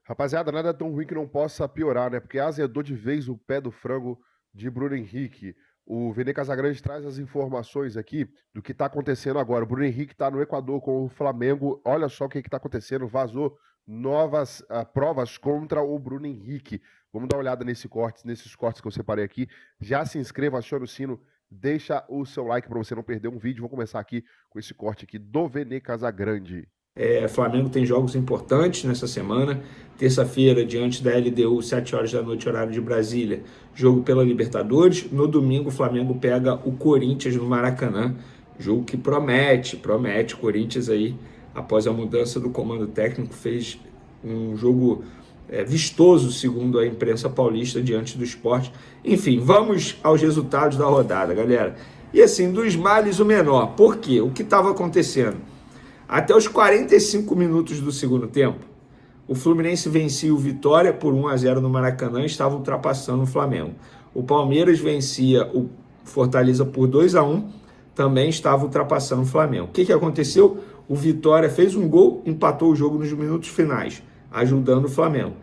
Rapaziada, nada tão ruim que não possa piorar, né? Porque azedou de vez o pé do frango de Bruno Henrique. O Vene Casagrande traz as informações aqui do que está acontecendo agora. O Bruno Henrique está no Equador com o Flamengo. Olha só o que está acontecendo. Vazou novas provas contra o Bruno Henrique. Vamos dar uma olhada nesses cortes que eu separei aqui. Já se inscreva, aciona o sino, deixa o seu like para você não perder um vídeo. Vou começar aqui com esse corte aqui do Vene Casagrande. Flamengo tem jogos importantes nessa semana. Terça-feira, diante da LDU, 7 horas da noite, horário de Brasília, jogo pela Libertadores. No domingo, o Flamengo pega o Corinthians no Maracanã. Jogo que promete. O Corinthians aí, após a mudança do comando técnico, fez um jogo vistoso, segundo a imprensa paulista, diante do Sport. Enfim, vamos aos resultados da rodada, galera. E assim, dos males o menor. Por quê? O que estava acontecendo? Até os 45 minutos do segundo tempo, o Fluminense vencia o Vitória por 1-0 no Maracanã e estava ultrapassando o Flamengo. O Palmeiras vencia o Fortaleza por 2-1, também estava ultrapassando o Flamengo. O que aconteceu? O Vitória fez um gol, empatou o jogo nos minutos finais, ajudando o Flamengo.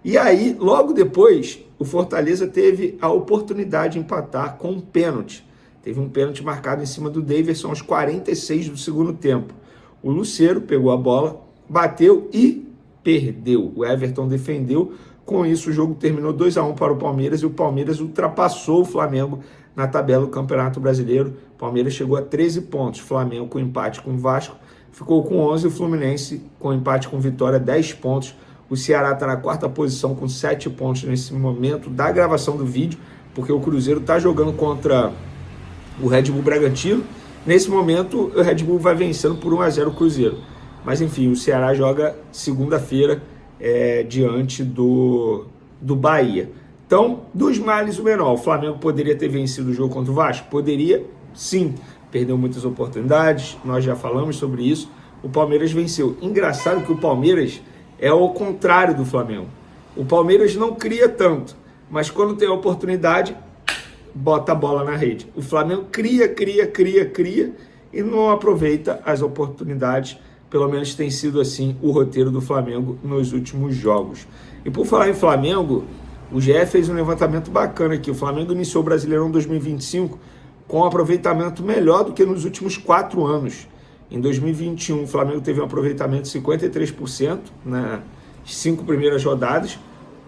E aí, logo depois, o Fortaleza teve a oportunidade de empatar com um pênalti. Teve um pênalti marcado em cima do Daverson aos 46 do segundo tempo. O Lucero pegou a bola, bateu e perdeu. O Everton defendeu. Com isso, o jogo terminou 2-1 para o Palmeiras e o Palmeiras ultrapassou o Flamengo na tabela do Campeonato Brasileiro. O Palmeiras chegou a 13 pontos. O Flamengo, com empate com o Vasco, ficou com 11. O Fluminense, com empate com Vitória, 10 pontos. O Ceará está na quarta posição com 7 pontos nesse momento da gravação do vídeo, porque o Cruzeiro está jogando contra o Red Bull Bragantino. Nesse momento, o Red Bull vai vencendo por 1-0 o Cruzeiro. Mas, enfim, o Ceará joga segunda-feira diante do Bahia. Então, dos males o menor. O Flamengo poderia ter vencido o jogo contra o Vasco? Poderia, sim. Perdeu muitas oportunidades, nós já falamos sobre isso. O Palmeiras venceu. Engraçado que o Palmeiras é ao contrário do Flamengo. O Palmeiras não cria tanto, mas quando tem a oportunidade, bota a bola na rede. O Flamengo cria e não aproveita as oportunidades. Pelo menos tem sido assim o roteiro do Flamengo nos últimos jogos. E por falar em Flamengo, o GE fez um levantamento bacana aqui. O Flamengo iniciou o Brasileirão 2025 com um aproveitamento melhor do que nos últimos 4 anos. Em 2021, o Flamengo teve um aproveitamento de 53% nas 5 primeiras rodadas.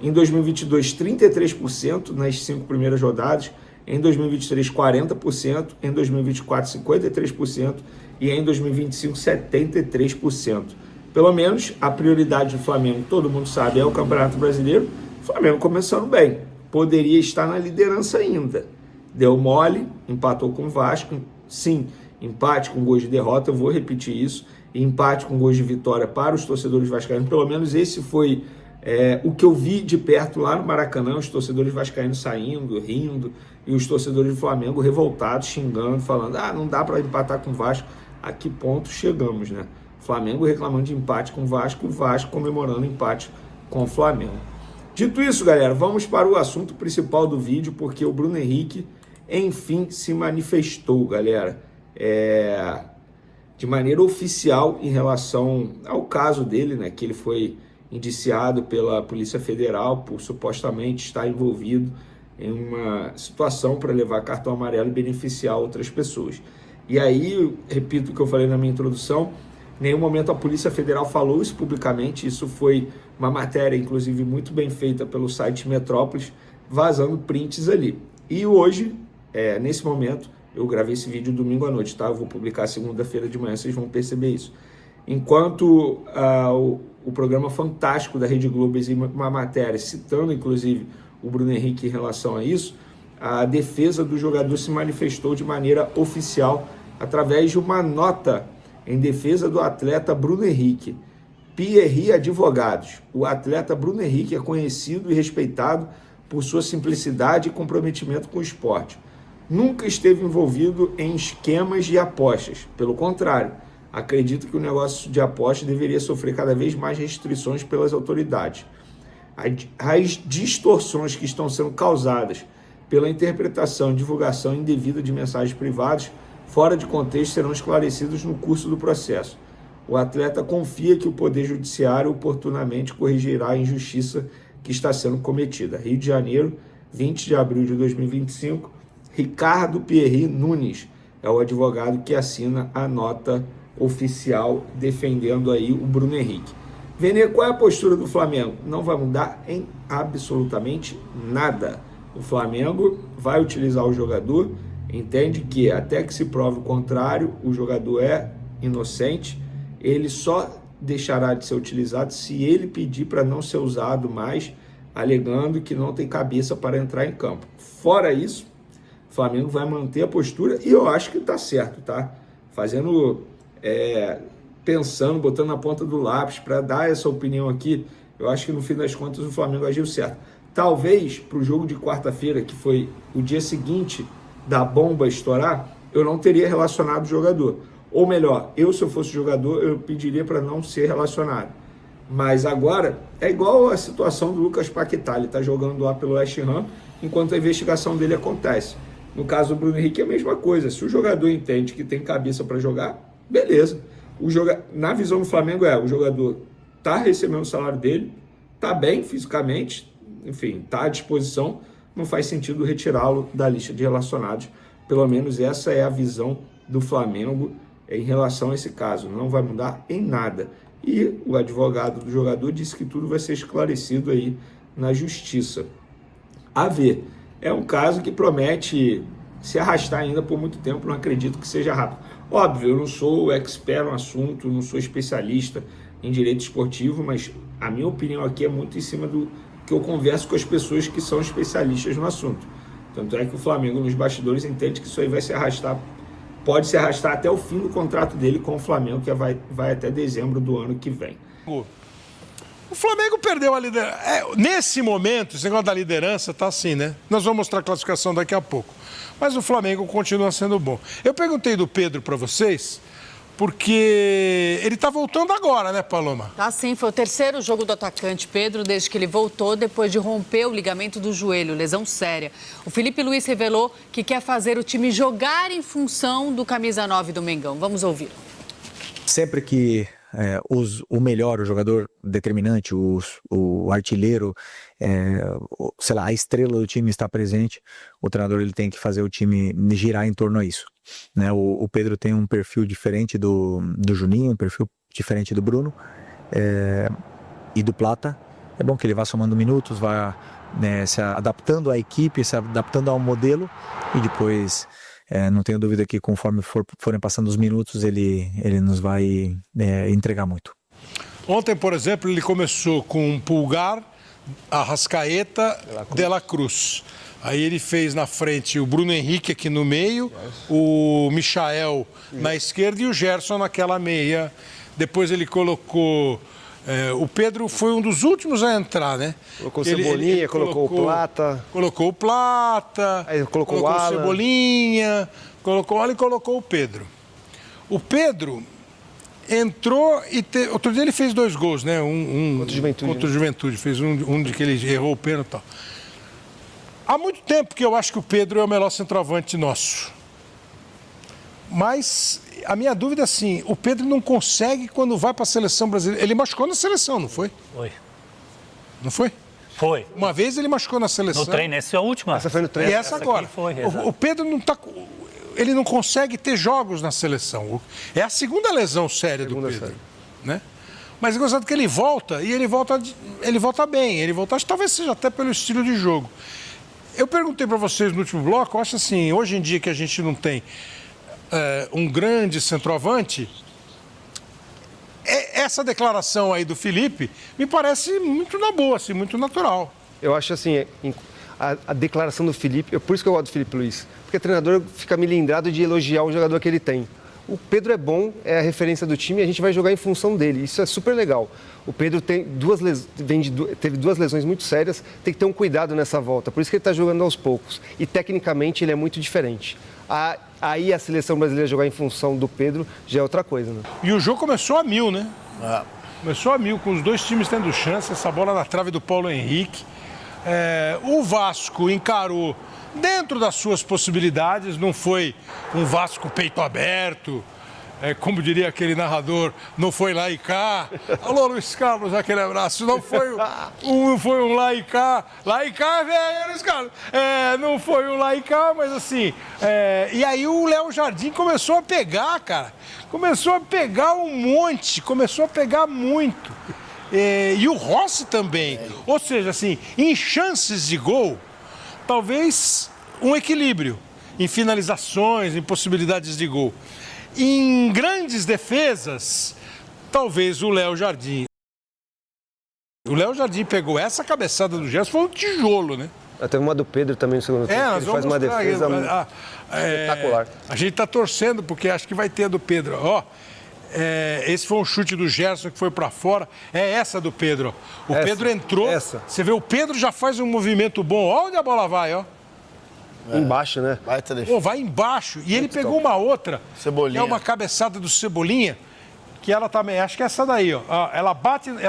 Em 2022, 33% nas 5 primeiras rodadas. Em 2023, 40%, em 2024, 53% e em 2025, 73%. Pelo menos a prioridade do Flamengo, todo mundo sabe, é o Campeonato Brasileiro. O Flamengo começando bem, poderia estar na liderança ainda. Deu mole, empatou com o Vasco, sim, empate com gols de derrota, eu vou repetir isso, empate com gols de vitória para os torcedores vascaínos, pelo menos esse foi o que eu vi de perto lá no Maracanã, os torcedores vascaínos saindo, rindo, e os torcedores do Flamengo revoltados, xingando, falando, não dá para empatar com o Vasco. A que ponto chegamos, né? Flamengo reclamando de empate com o Vasco e o Vasco comemorando empate com o Flamengo. Dito isso, galera, vamos para o assunto principal do vídeo, porque o Bruno Henrique, enfim, se manifestou, galera, de maneira oficial em relação ao caso dele, né, que ele foi indiciado pela Polícia Federal por supostamente estar envolvido em uma situação para levar cartão amarelo e beneficiar outras pessoas. E aí, repito o que eu falei na minha introdução, em nenhum momento a Polícia Federal falou isso publicamente, isso foi uma matéria, inclusive, muito bem feita pelo site Metrópolis, vazando prints ali. E hoje, nesse momento, eu gravei esse vídeo domingo à noite, tá? Eu vou publicar segunda-feira de manhã, vocês vão perceber isso. Enquanto o programa Fantástico da Rede Globo exibe uma matéria citando, inclusive, o Bruno Henrique em relação a isso, a defesa do jogador se manifestou de maneira oficial através de uma nota em defesa do atleta Bruno Henrique. Pierre Advogados. O atleta Bruno Henrique é conhecido e respeitado por sua simplicidade e comprometimento com o esporte. Nunca esteve envolvido em esquemas de apostas. Pelo contrário, acredito que o negócio de apostas deveria sofrer cada vez mais restrições pelas autoridades. As distorções que estão sendo causadas pela interpretação e divulgação indevida de mensagens privadas fora de contexto serão esclarecidas no curso do processo. O atleta confia que o Poder Judiciário oportunamente corrigirá a injustiça que está sendo cometida. Rio de Janeiro, 20 de abril de 2025, Ricardo Pierri Nunes é o advogado que assina a nota oficial defendendo aí o Bruno Henrique. Vene, qual é a postura do Flamengo? Não vai mudar em absolutamente nada. O Flamengo vai utilizar o jogador, entende que até que se prove o contrário, o jogador é inocente, ele só deixará de ser utilizado se ele pedir para não ser usado mais, alegando que não tem cabeça para entrar em campo. Fora isso, o Flamengo vai manter a postura e eu acho que está certo, tá? Pensando, botando na ponta do lápis para dar essa opinião aqui, eu acho que no fim das contas o Flamengo agiu certo. Talvez para o jogo de quarta-feira, que foi o dia seguinte da bomba estourar, eu não teria relacionado o jogador. Ou melhor, se eu fosse jogador, eu pediria para não ser relacionado. Mas agora é igual a situação do Lucas Paquetá, ele está jogando lá pelo West Ham enquanto a investigação dele acontece. No caso do Bruno Henrique é a mesma coisa. Se o jogador entende que tem cabeça para jogar, beleza. Na visão do Flamengo o jogador está recebendo o salário dele, está bem fisicamente, enfim, está à disposição, não faz sentido retirá-lo da lista de relacionados. Pelo menos essa é a visão do Flamengo em relação a esse caso. Não vai mudar em nada. E o advogado do jogador disse que tudo vai ser esclarecido aí na justiça. A ver, é um caso que promete se arrastar ainda por muito tempo, não acredito que seja rápido. Óbvio, eu não sou expert no assunto, não sou especialista em direito esportivo, mas a minha opinião aqui é muito em cima do que eu converso com as pessoas que são especialistas no assunto. Tanto é que o Flamengo, nos bastidores, entende que isso aí vai se arrastar, pode se arrastar até o fim do contrato dele com o Flamengo, que vai até dezembro do ano que vem. O Flamengo perdeu a liderança. Nesse momento, esse negócio da liderança tá assim, né? Nós vamos mostrar a classificação daqui a pouco. Mas o Flamengo continua sendo bom. Eu perguntei do Pedro para vocês, porque ele tá voltando agora, né, Paloma? Tá sim, foi o terceiro jogo do atacante Pedro desde que ele voltou depois de romper o ligamento do joelho, lesão séria. O Felipe Luiz revelou que quer fazer o time jogar em função do camisa 9 do Mengão. Vamos ouvir. Sempre que o melhor, o jogador determinante, o artilheiro, sei lá, a estrela do time está presente, o treinador ele tem que fazer o time girar em torno a isso. Né? O Pedro tem um perfil diferente do Juninho, um perfil diferente do Bruno e do Plata. É bom que ele vá somando minutos, vá se adaptando à equipe, se adaptando ao modelo e depois... não tenho dúvida que conforme forem passando os minutos, ele nos vai entregar muito. Ontem, por exemplo, ele começou com Pulgar, Arrascaeta, De La Cruz. Aí ele fez na frente o Bruno Henrique aqui no meio, o Michael na esquerda e o Gerson naquela meia. Depois ele colocou... o Pedro foi um dos últimos a entrar, né? Colocou o Cebolinha, ele colocou o Plata. Colocou o Plata. Aí colocou o Alan. Cebolinha, colocou o Alan e colocou o Pedro. O Pedro entrou e... Outro dia ele fez 2 gols, né? Contra o Juventude. Fez um de que ele errou o pênalti e tal. Há muito tempo que eu acho que o Pedro é o melhor centroavante nosso. Mas... a minha dúvida é assim, o Pedro não consegue quando vai para a seleção brasileira. Ele machucou na seleção, não foi? Foi. Não foi? Foi. Uma vez ele machucou na seleção. No treino, essa é a última. Essa foi no treino. E essa agora. Foi, o Pedro não tá... ele não consegue ter jogos na seleção. É a segunda lesão séria do Pedro. Né? Mas é gostado que ele volta, e ele volta bem. Ele volta, acho que talvez seja até pelo estilo de jogo. Eu perguntei para vocês no último bloco, eu acho assim, hoje em dia que a gente não tem um grande centroavante, essa declaração aí do Felipe me parece muito na boa, assim, muito natural. Eu acho assim, a declaração do Felipe, por isso que eu gosto do Felipe Luiz, porque o treinador fica milindrado de elogiar o jogador que ele tem. O Pedro é bom, é a referência do time e a gente vai jogar em função dele. Isso é super legal. O Pedro teve 2 lesões muito sérias, tem que ter um cuidado nessa volta. Por isso que ele está jogando aos poucos. E tecnicamente ele é muito diferente. Aí a seleção brasileira jogar em função do Pedro já é outra coisa, né? E o jogo começou a 1000, né? Começou a 1000, com os 2 times tendo chance, essa bola na trave do Paulo Henrique. O Vasco encarou dentro das suas possibilidades, não foi um Vasco peito aberto, como diria aquele narrador, não foi lá e cá. Alô, Luiz Carlos, aquele abraço. Não foi um lá e cá. Lá e cá, velho, Luiz Carlos. Não foi um lá e cá, mas assim... e aí o Léo Jardim começou a pegar, cara. Começou a pegar um monte, começou a pegar muito. E o Rossi também. Ou seja, assim, em chances de gol, talvez um equilíbrio. Em finalizações, em possibilidades de gol. Em grandes defesas, talvez o Léo Jardim. O Léo Jardim pegou essa cabeçada do Gerson, foi um tijolo, né? Teve uma do Pedro também no segundo tempo. Ele faz uma defesa espetacular. A gente está torcendo, porque acho que vai ter a do Pedro. Esse foi um chute do Gerson que foi para fora. É essa do Pedro. Pedro entrou. Você vê, o Pedro já faz um movimento bom. Olha onde a bola vai, ó. Embaixo, né? Vai embaixo. E ele pegou uma outra. Cebolinha. É uma cabeçada do Cebolinha, que ela também, acho que é essa daí, ó. Ela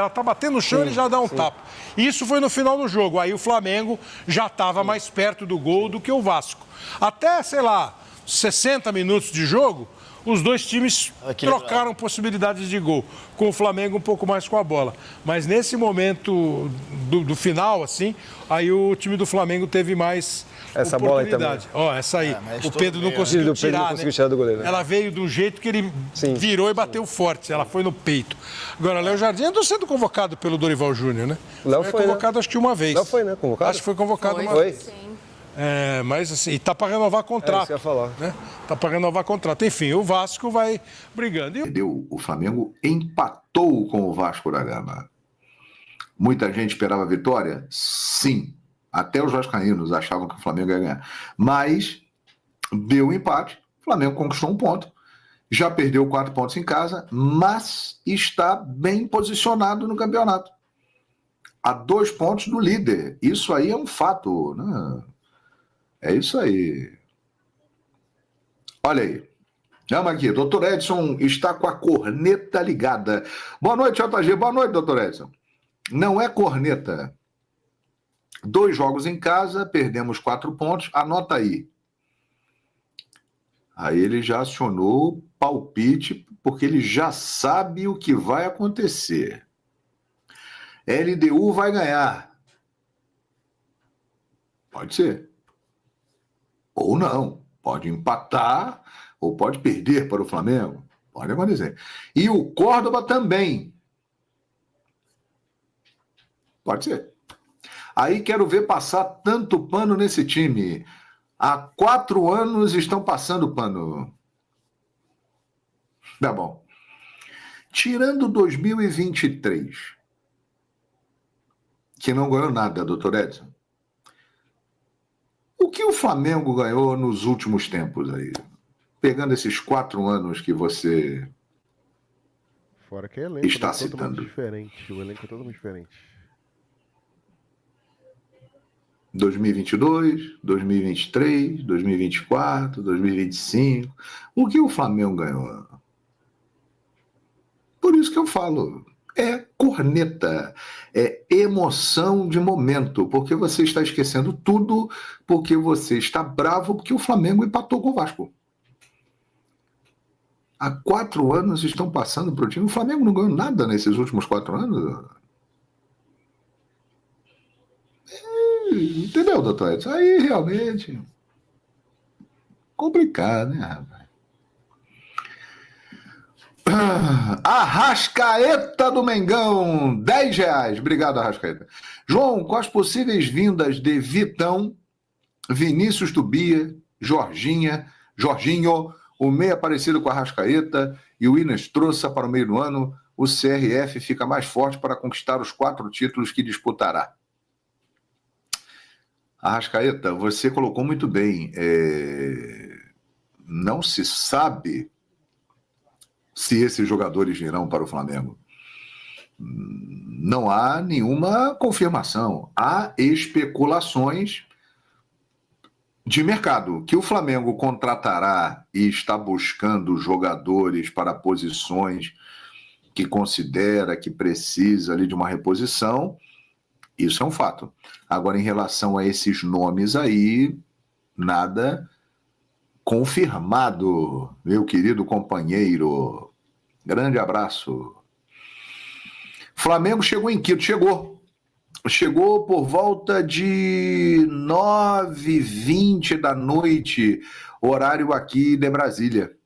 tá batendo no chão e ele já dá um tapa. Isso foi no final do jogo. Aí o Flamengo já estava mais perto do gol do que o Vasco. Até, sei lá, 60 minutos de jogo, os dois times trocaram possibilidades de gol, com o Flamengo um pouco mais com a bola. Mas nesse momento do final, assim, aí o time do Flamengo teve mais essa bola aí também. Essa aí. O Pedro não conseguiu tirar, tirar do goleiro, né? Ela veio de um jeito que ele virou e bateu forte. Ela foi no peito. Agora, Léo Jardim andou sendo convocado pelo Dorival Júnior, né? O Léo foi convocado, né? Acho que uma vez. Léo foi, né? Convocado? Acho que foi convocado uma vez. Sim. Mas assim, e tá para renovar contrato. Isso que eu ia falar. Né? Tá para renovar contrato. Enfim, o Vasco vai brigando. O Flamengo empatou com o Vasco da Gama. Muita gente esperava a vitória? Sim. Até os vascaínos achavam que o Flamengo ia ganhar. Mas deu um empate. O Flamengo conquistou um ponto. Já perdeu 4 pontos em casa, mas está bem posicionado no campeonato. A 2 pontos do líder. Isso aí é um fato, né? É isso aí. Olha aí. Chama aqui. Doutor Edson está com a corneta ligada. Boa noite, JG. Boa noite, doutor Edson. Não é corneta. 2 jogos em casa, perdemos 4 pontos. Anota aí. Aí ele já acionou o palpite, porque ele já sabe o que vai acontecer. LDU vai ganhar. Pode ser. Ou não. Pode empatar ou pode perder para o Flamengo. Pode acontecer. E o Córdoba também. Pode ser. Aí quero ver passar tanto pano nesse time. Há 4 anos estão passando pano. Tá bom. Tirando 2023, que não ganhou nada, doutor Edson. O que o Flamengo ganhou nos últimos tempos aí? Pegando esses 4 anos que você Fora que elenco está é totalmente citando. diferente. O elenco é totalmente diferente. 2022, 2023, 2024, 2025. O que o Flamengo ganhou? Por isso que eu falo, é corneta, é emoção de momento, porque você está esquecendo tudo, porque você está bravo, porque o Flamengo empatou com o Vasco. Há 4 anos estão passando para o time. O Flamengo não ganhou nada nesses últimos 4 anos. Entendeu, doutor Edson? Aí realmente complicado, né, rapaz? Arrascaeta do Mengão, R$10. Obrigado, Arrascaeta. João, com as possíveis vindas de Vitão, Vinícius Tubia, Jorginho, o meia parecido com a Arrascaeta e o Inestrosa para o meio do ano, o CRF fica mais forte para conquistar os 4 títulos que disputará. Arrascaeta, você colocou muito bem. Não se sabe se esses jogadores virão para o Flamengo. Não há nenhuma confirmação. Há especulações de mercado, que o Flamengo contratará e está buscando jogadores para posições que considera que precisa ali de uma reposição. Isso é um fato. Agora, em relação a esses nomes aí, nada Confirmado, meu querido companheiro. Grande abraço. Flamengo chegou em Quito, chegou por volta de 9h20 da noite, horário aqui de Brasília.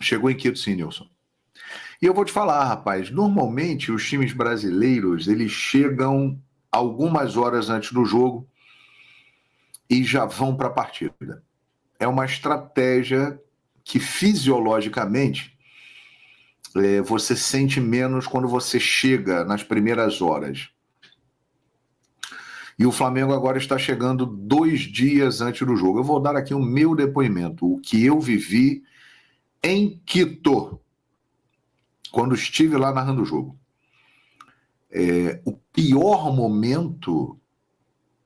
Chegou em Quito, sim, Nilson. E eu vou te falar, rapaz, normalmente os times brasileiros, eles chegam algumas horas antes do jogo e já vão para a partida. É uma estratégia que fisiologicamente você sente menos quando você chega nas primeiras horas. E o Flamengo agora está chegando 2 dias antes do jogo. Eu vou dar aqui o meu depoimento, o que eu vivi em Quito, quando estive lá narrando o jogo. O pior momento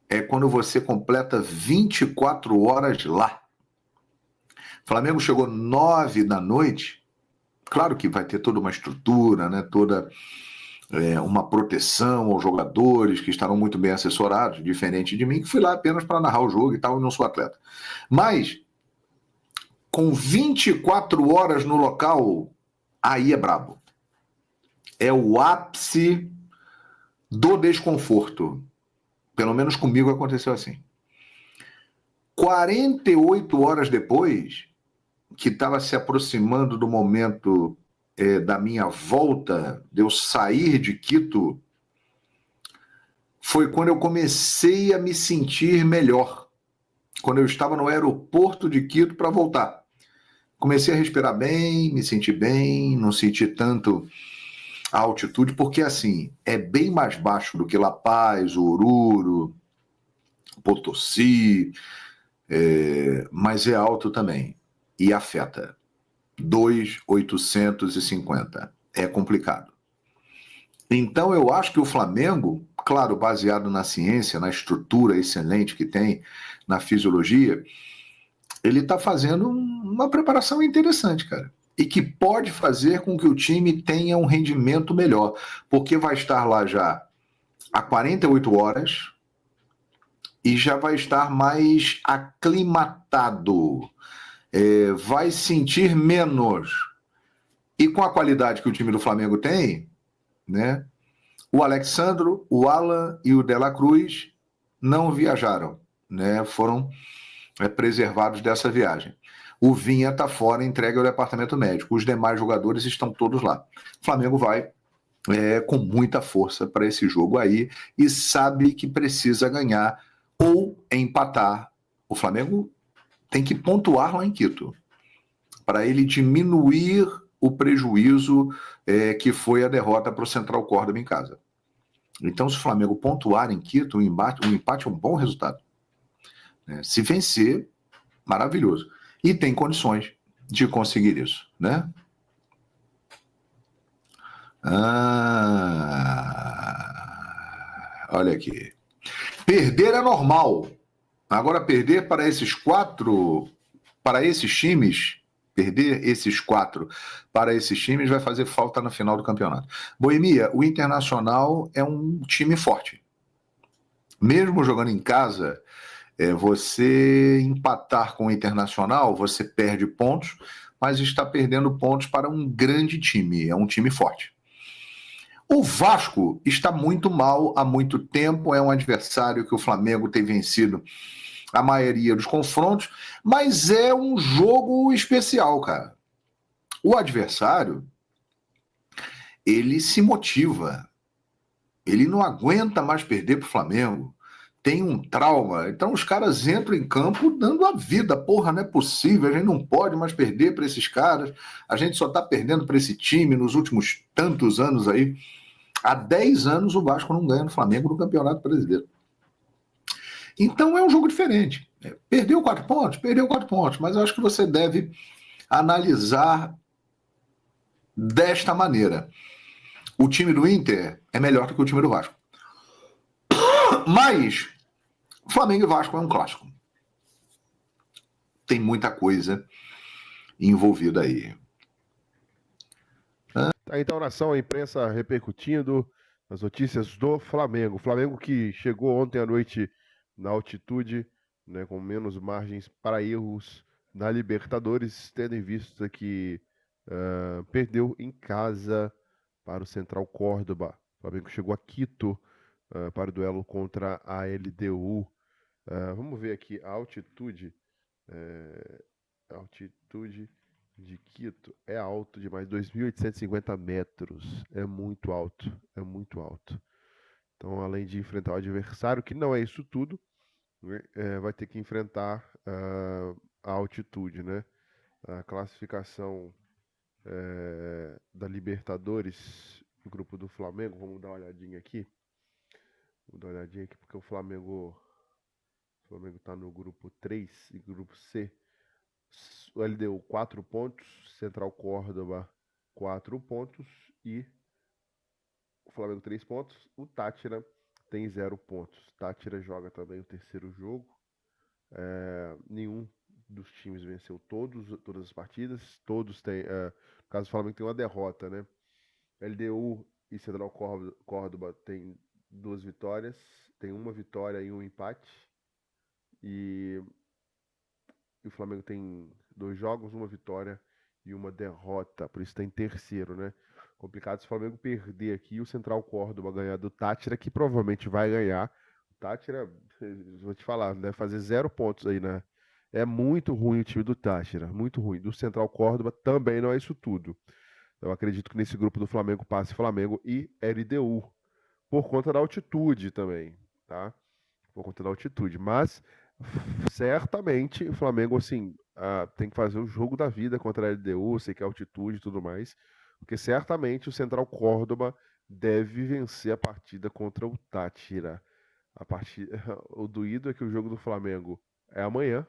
é quando você completa 24 horas lá. O Flamengo chegou 9 da noite. Claro que vai ter toda uma estrutura, né? Toda uma proteção aos jogadores que estarão muito bem assessorados, diferente de mim, que fui lá apenas para narrar o jogo e tal, e não sou atleta. Mas, com 24 horas no local, aí é brabo. É o ápice do desconforto. Pelo menos comigo aconteceu assim. 48 horas depois, que estava se aproximando do momento da minha volta, de eu sair de Quito, foi quando eu comecei a me sentir melhor. Quando eu estava no aeroporto de Quito para voltar. Comecei a respirar bem, me senti bem, não senti tanto a altitude, porque assim, é bem mais baixo do que La Paz, Oruro, Potosí, mas é alto também e afeta. 2.850. É complicado. Então eu acho que o Flamengo, claro, baseado na ciência, na estrutura excelente que tem, na fisiologia, ele está fazendo uma preparação interessante, cara. E que pode fazer com que o time tenha um rendimento melhor, porque vai estar lá já há 48 horas e já vai estar mais aclimatado, vai sentir menos. E com a qualidade que o time do Flamengo tem, né? O Alexandro, o Alan e o De La Cruz não viajaram, né? Foram preservados dessa viagem. O Vinha está fora, entregue ao departamento médico. Os demais jogadores estão todos lá. O Flamengo vai com muita força para esse jogo aí e sabe que precisa ganhar ou empatar. O Flamengo tem que pontuar lá em Quito para ele diminuir o prejuízo que foi a derrota para o Central Córdoba em casa. Então, se o Flamengo pontuar em Quito, o empate é um bom resultado. Se vencer, maravilhoso. E tem condições de conseguir isso, né? Olha aqui. Perder é normal. Agora, perder para esses times, vai fazer falta na final do campeonato. Boemia, o Internacional é um time forte. Mesmo jogando em casa, você empatar com o Internacional, você perde pontos, mas está perdendo pontos para um grande time, é um time forte. O Vasco está muito mal há muito tempo, é um adversário que o Flamengo tem vencido a maioria dos confrontos, mas é um jogo especial, cara. O adversário, ele se motiva, ele não aguenta mais perder para o Flamengo, tem um trauma, então os caras entram em campo dando a vida, porra, não é possível, a gente não pode mais perder para esses caras, a gente só está perdendo para esse time nos últimos tantos anos aí. Há 10 anos o Vasco não ganha no Flamengo no Campeonato Brasileiro. Então é um jogo diferente. Perdeu 4 pontos, mas eu acho que você deve analisar desta maneira. O time do Inter é melhor do que o time do Vasco. Mas Flamengo e Vasco é um clássico. Tem muita coisa envolvida aí. Então, nação, a imprensa repercutindo as notícias do Flamengo. O Flamengo que chegou ontem à noite na altitude, né, com menos margens para erros na Libertadores, tendo em vista que perdeu em casa para o Central Córdoba. O Flamengo chegou a Quito para o duelo contra a LDU. Vamos ver aqui a altitude. A altitude de Quito é alto demais, 2.850 metros. É muito alto, é muito alto. Então, além de enfrentar o adversário, que não é isso tudo, vai ter que enfrentar a altitude, né? A classificação da Libertadores, do grupo do Flamengo. Vamos dar uma olhadinha aqui. Vamos dar uma olhadinha aqui, porque o Flamengo está no grupo 3 e grupo C. O LDU 4 pontos, Central Córdoba 4 pontos e o Flamengo 3 pontos. O Táchira tem 0 pontos. Táchira joga também o terceiro jogo. Nenhum dos times venceu todas as partidas. Todos têm. No caso, o Flamengo tem uma derrota, né? LDU e Central Córdoba tem 2 vitórias. Tem uma vitória e um empate. E o Flamengo tem 2 jogos, uma vitória e uma derrota. Por isso está em terceiro, né? Complicado se o Flamengo perder aqui e o Central Córdoba ganhar do Táchira, que provavelmente vai ganhar. O Táchira, vou te falar, deve fazer 0 pontos aí, né? É muito ruim o time do Táchira, muito ruim. Do Central Córdoba também não é isso tudo. Eu acredito que nesse grupo do Flamengo passe Flamengo e LDU, por conta da altitude também, tá? Por conta da altitude. Mas, certamente, o Flamengo, assim, tem que fazer o jogo da vida contra a LDU, sei que é altitude e tudo mais, porque certamente o Central Córdoba deve vencer a partida contra o Táchira. O doído é que o jogo do Flamengo é amanhã,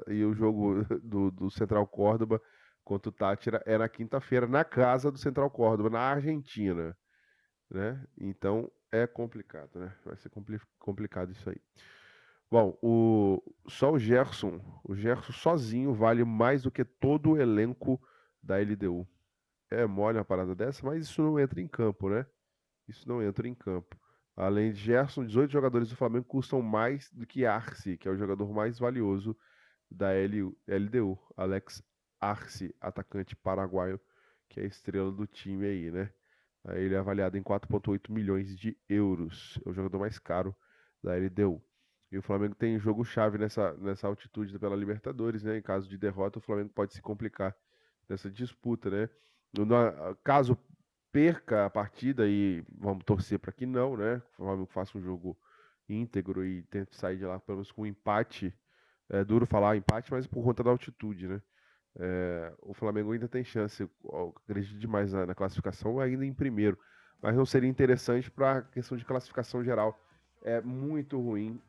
e o jogo do Central Córdoba contra o Táchira é na quinta-feira, na casa do Central Córdoba, na Argentina, né? Então é complicado, né? Vai ser complicado isso aí. Bom, só o Gerson sozinho vale mais do que todo o elenco da LDU. É mole uma parada dessa, mas isso não entra em campo, né? Isso não entra em campo. Além de Gerson, 18 jogadores do Flamengo custam mais do que Arce, que é o jogador mais valioso da LDU. Alex Arce, atacante paraguaio, que é a estrela do time aí, né? Aí ele é avaliado em 4,8 milhões de euros. É o jogador mais caro da LDU. E o Flamengo tem jogo-chave nessa altitude pela Libertadores, né? Em caso de derrota, o Flamengo pode se complicar nessa disputa, né? Caso perca a partida, e vamos torcer para que não, né? O Flamengo faça um jogo íntegro e tente sair de lá pelo menos com um empate. É duro falar empate, mas por conta da altitude, né? O Flamengo ainda tem chance, eu acredito demais na classificação, ainda em primeiro, mas não seria interessante para a questão de classificação geral. É muito ruim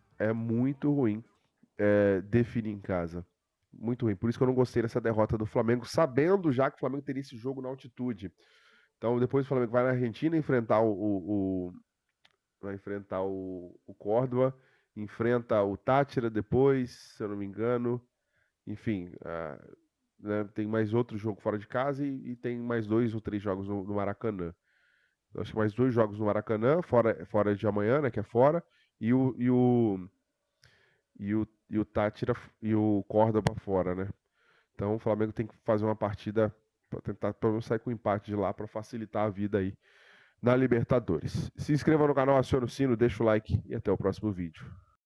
definir em casa. Muito ruim. Por isso que eu não gostei dessa derrota do Flamengo, sabendo já que o Flamengo teria esse jogo na altitude. Então depois o Flamengo vai na Argentina enfrentar vai enfrentar o Córdoba, enfrenta o Táchira depois, se eu não me engano. Enfim, né, tem mais outro jogo fora de casa e tem mais 2 ou 3 jogos no Maracanã. Eu acho que mais 2 jogos no Maracanã, fora de amanhã, né, que é fora, e o Táchira e o Córdoba fora, né? Então o Flamengo tem que fazer uma partida para tentar pelo menos sair com empate de lá para facilitar a vida aí na Libertadores. Se inscreva no canal, acione o sino, deixa o like e até o próximo vídeo.